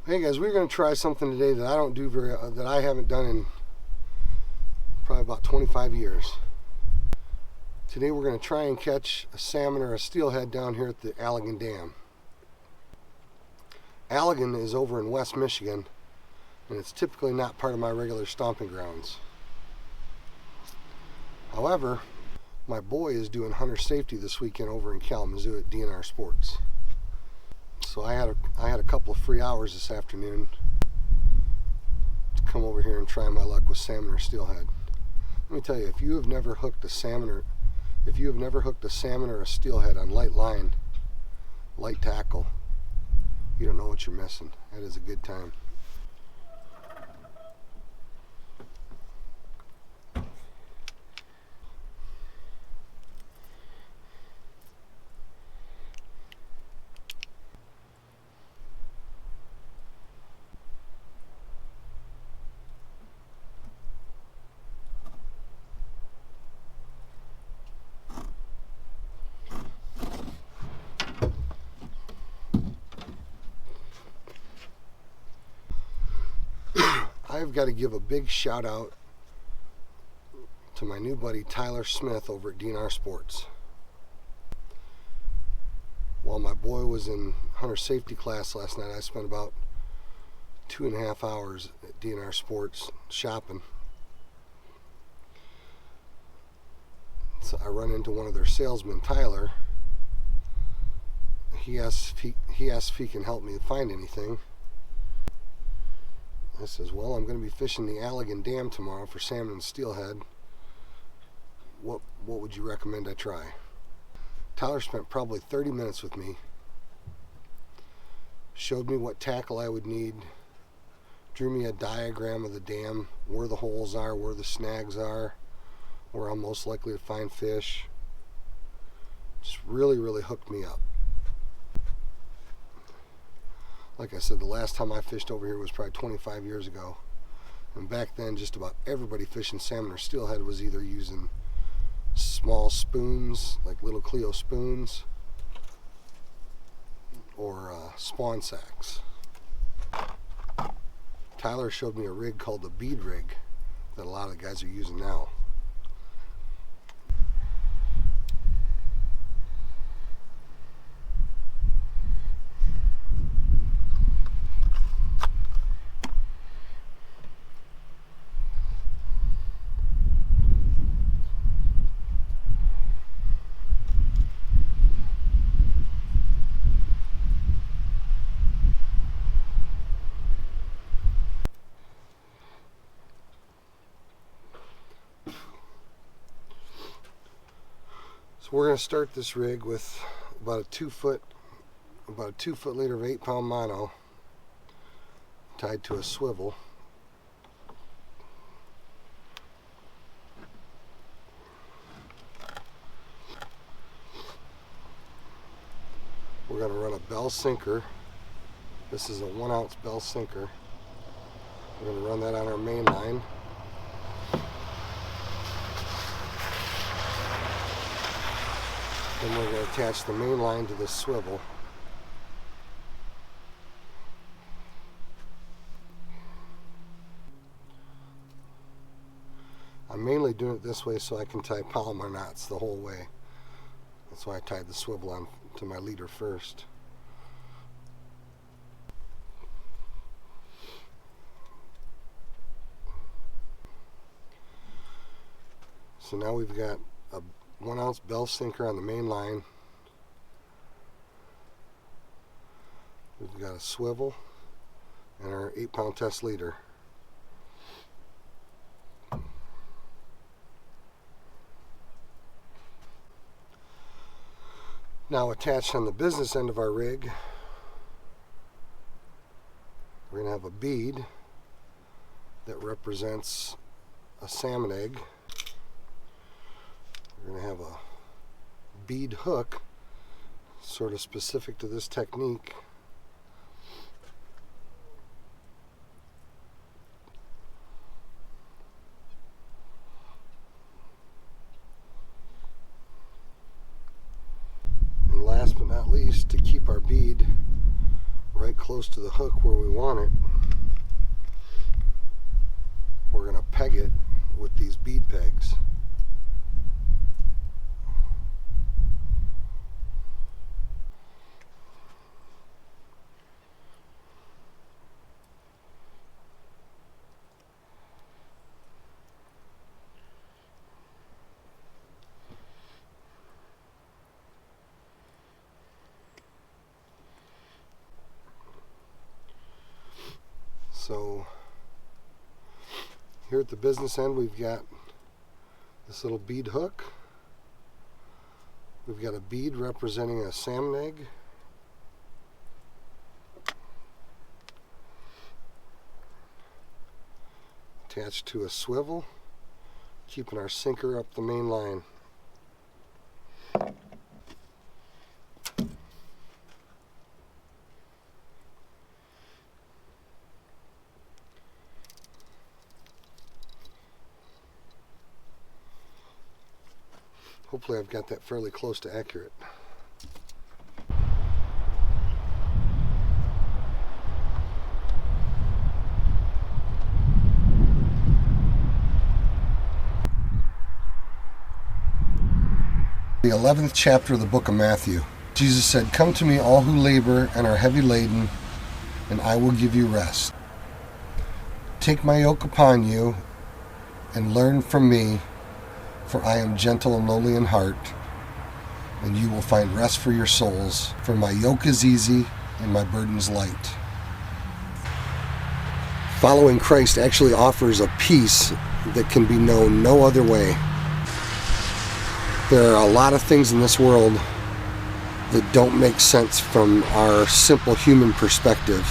Hey guys, we're going to try something today that I haven't done in probably about 25 years. Today we're going to try and catch a salmon or a steelhead down here at the Allegan Dam. Allegan is over in West Michigan, and it's typically not part of my regular stomping grounds. However, my boy is doing hunter safety this weekend over in Kalamazoo at DNR Sports. So I had a couple of free hours this afternoon to come over here and try my luck with salmon or steelhead. Let me tell you, if you have never hooked a salmon or a steelhead on light line, light tackle, you don't know what you're missing. That is a good time. I've got to give a big shout out to my new buddy Tyler Smith over at DNR Sports. While my boy was in hunter safety class last night, I spent about 2.5 hours at DNR Sports shopping. So I run into one of their salesmen, Tyler. He asked if he can help me find anything. I says, well, I'm going to be fishing the Allegan Dam tomorrow for salmon and steelhead. What would you recommend I try? Tyler spent probably 30 minutes with me, showed me what tackle I would need, drew me a diagram of the dam, where the holes are, where the snags are, where I'm most likely to find fish. Just really hooked me up. Like I said, the last time I fished over here was probably 25 years ago. And back then, just about everybody fishing salmon or steelhead was either using small spoons, like little Clio spoons, or spawn sacks. Tyler showed me a rig called the bead rig that a lot of the guys are using now. So we're going to start this rig with about a 2 foot leader of 8-pound mono tied to a swivel. We're going to run a bell sinker. This is a 1-ounce bell sinker. We're going to run that on our main line. Then we're going to attach the main line to this swivel. I'm mainly doing it this way so I can tie Palomar knots the whole way. That's why I tied the swivel on to my leader first. So now we've got a 1-ounce bell sinker on the main line. We've got a swivel and our 8-pound test leader. Now attached on the business end of our rig, we're going to have a bead that represents a salmon egg. We're going to have a bead hook, sort of specific to this technique. And last but not least, to keep our bead right close to the hook where we want it, we're going to peg it with these bead pegs. So here at the business end, we've got this little bead hook. We've got a bead representing a salmon egg. Attached to a swivel, keeping our sinker up the main line. Hopefully I've got that fairly close to accurate. The 11th chapter of the book of Matthew. Jesus said, "Come to me, all who labor and are heavy laden, and I will give you rest. Take my yoke upon you and learn from me, for I am gentle and lowly in heart, and you will find rest for your souls. For my yoke is easy and my burden is light." Following Christ actually offers a peace that can be known no other way. There are a lot of things in this world that don't make sense from our simple human perspective.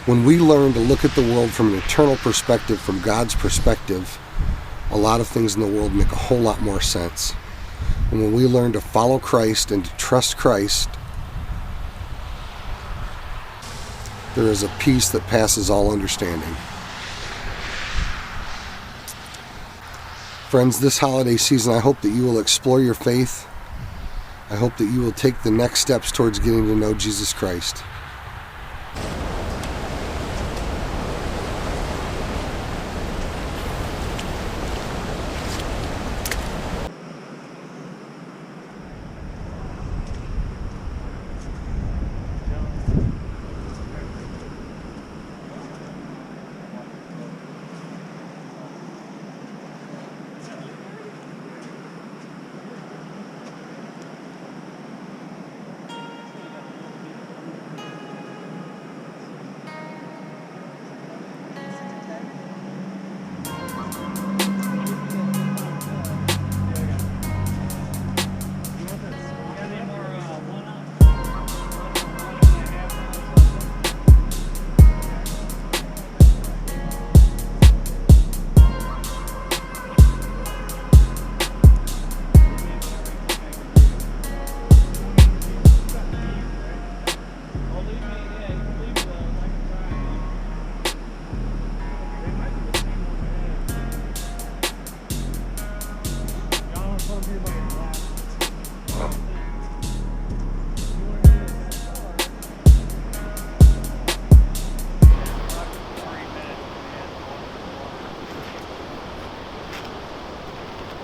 When we learn to look at the world from an eternal perspective, from God's perspective, a lot of things in the world make a whole lot more sense. And when we learn to follow Christ and to trust Christ, there is a peace that passes all understanding. Friends, this holiday season, I hope that you will explore your faith. I hope that you will take the next steps towards getting to know Jesus Christ.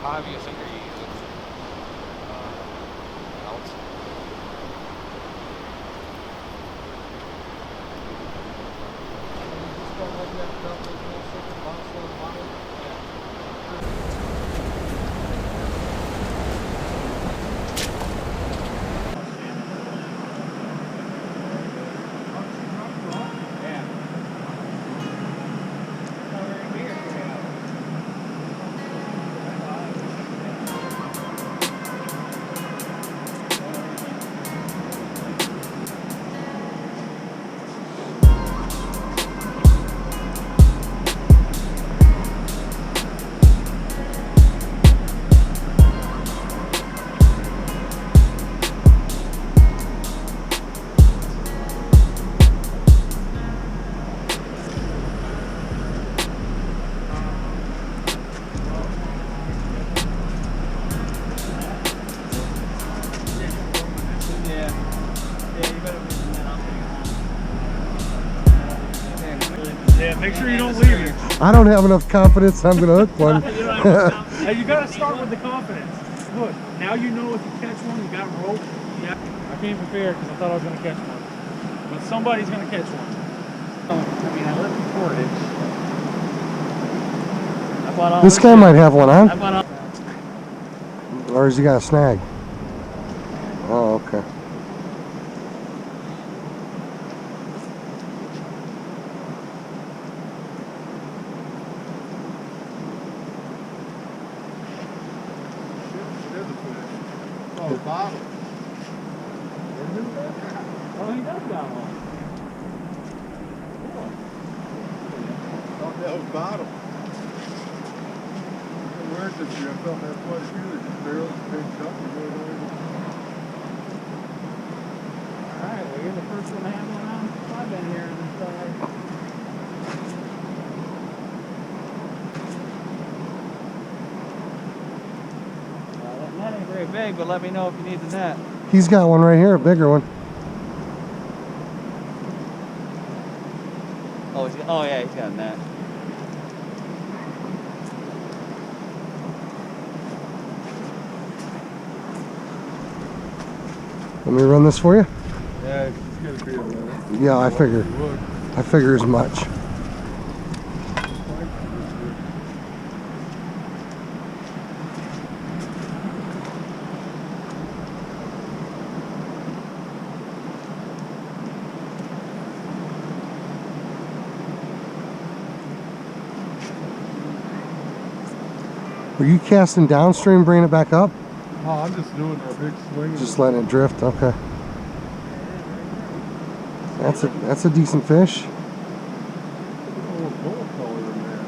How heavy a sinker you use? Ounce. Make sure you don't leave it. I don't have enough confidence I'm going to hook one. You gotta start with the confidence. Look, now you know if you catch one, you got rope. Yeah, I came prepared because I thought I was gonna catch one. But somebody's gonna catch one. I mean, I live in Portage. This guy might have one on. I bought all. Or has he got a snag? Oh, okay. Oh, bottom. Oh, he does got one. Oh, that was bottom. Where is it? I felt that place here. Just barrels, big cup. Alright, well, you're the first one to have one on. I've been here and that net ain't very big, but let me know if you need the net. He's got one right here, a bigger one. Oh yeah, he's got a net. Let me run this for you? Yeah, it's gonna be a minute. Yeah, I figure as much. Were you casting downstream, bringing it back up? Oh, I'm just doing a big swing. Just letting it drift, okay. That's a decent fish. Oh, bullet color in there.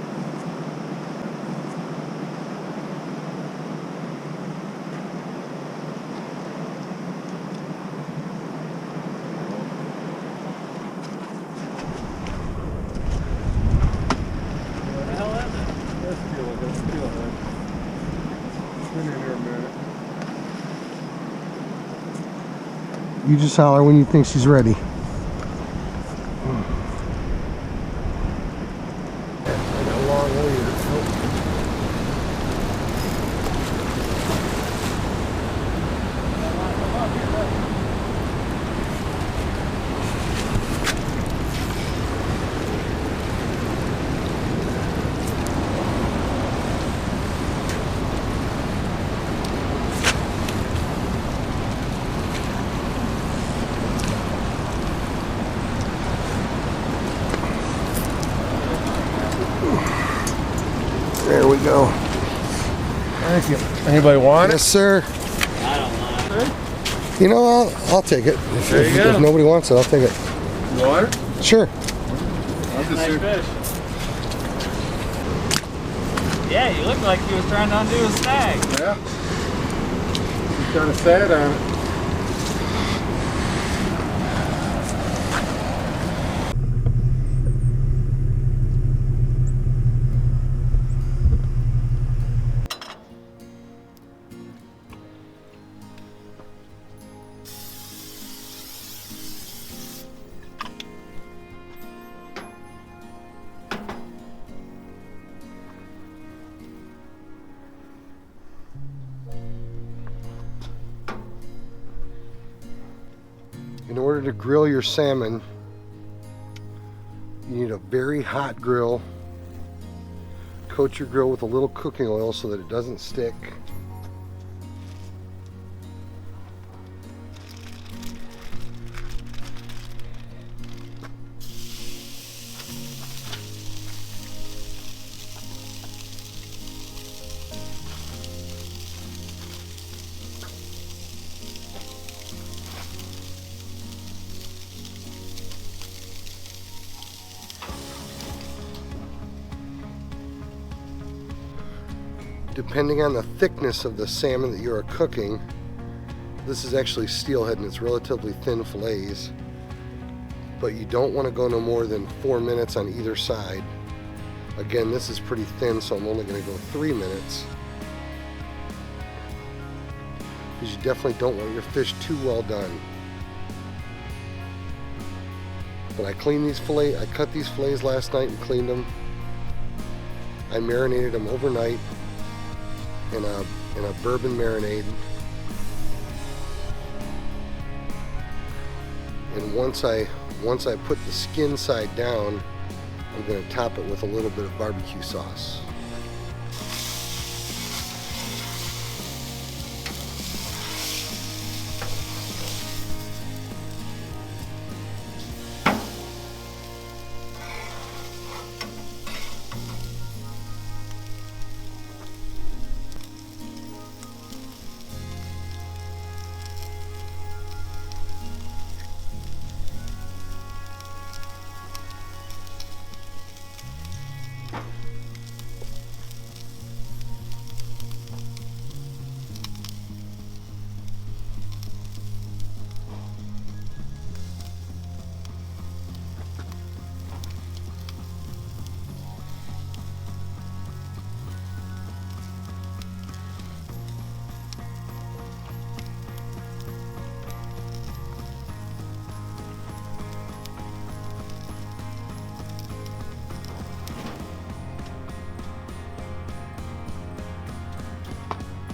What the hell is it? Let's feel it. Let's feel it. It's been in here a minute. You just holler when you think she's ready. There we go. Thank you. Anybody want Yes, sir. I don't mind. You know, I'll take it. There you go. If nobody wants it, I'll take it. it? You want it? Sure. I'm just Nice here. fish. Yeah, you look like you was trying to undo a snag. Yeah. Just kind of sad on it. In order to grill your salmon, you need a very hot grill. Coat your grill with a little cooking oil so that it doesn't stick. Depending on the thickness of the salmon that you are cooking, this is actually steelhead and it's relatively thin fillets, but you don't want to go no more than 4 minutes on either side. Again, this is pretty thin, so I'm only going to go 3 minutes, because you definitely don't want your fish too well done. But I cleaned these fillets. I cut these fillets last night and cleaned them. I marinated them overnight in a bourbon marinade. And once I put the skin side down, I'm going to top it with a little bit of barbecue sauce.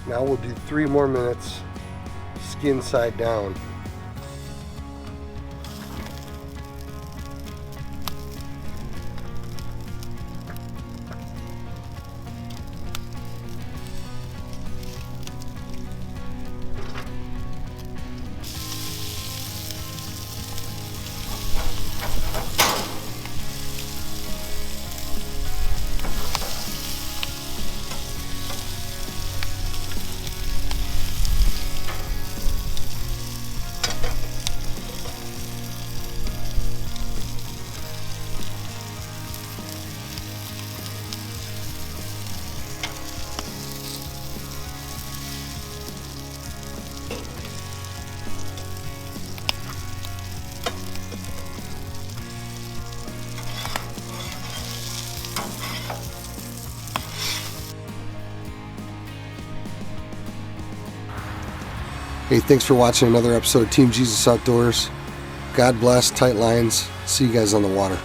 Now we'll do 3 more minutes, skin side down. Hey, thanks for watching another episode of Team Jesus Outdoors. God bless, tight lines. See you guys on the water.